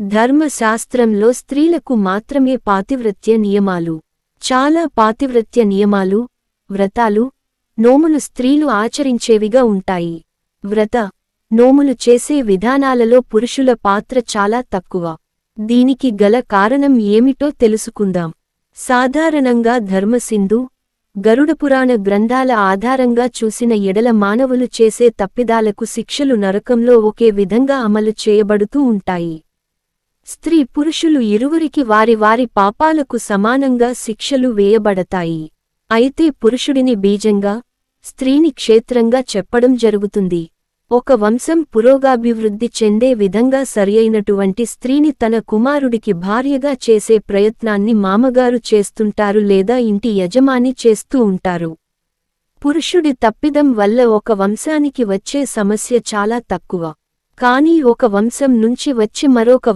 ధర్మశాస్త్రంలో స్త్రీలకు మాత్రమే పాతివ్రత్య నియమాలు. చాలా పాతివ్రత్య నియమాలు, వ్రతాలు, నోములు స్త్రీలు ఆచరించేవిగా ఉంటాయి. వ్రత, నోములు చేసే విధానాలలో పురుషుల పాత్ర చాలా తక్కువ. దీనికి గల కారణం ఏమిటో తెలుసుకుందాం. సాధారణంగా ధర్మసింధు, గరుడపురాణ గ్రంథాల ఆధారంగా చూసిన ఎడల మానవులు చేసే తప్పిదాలకు శిక్షలు నరకంలో ఒకే విధంగా అమలు చేయబడుతూ ఉంటాయి. స్త్రీ పురుషులు ఇరువురికి వారి వారి పాపాలకు సమానంగా శిక్షలు వేయబడతాయి. అయితే పురుషుడిని బీజంగా, స్త్రీని క్షేత్రంగా చెప్పడం జరుగుతుంది. ఒక వంశం పురోగాభివృద్ధి చెందే విధంగా సరియైనటువంటి స్త్రీని తన కుమారుడికి భార్యగా చేసే ప్రయత్నాన్ని మామగారు చేస్తుంటారు లేదా ఇంటి యజమాని చేస్తూ ఉంటారు. పురుషుడి తప్పిదం వల్ల ఒక వంశానికి వచ్చే సమస్య చాలా తక్కువ. కానీ ఒక వంశం నుంచి వచ్చి మరొక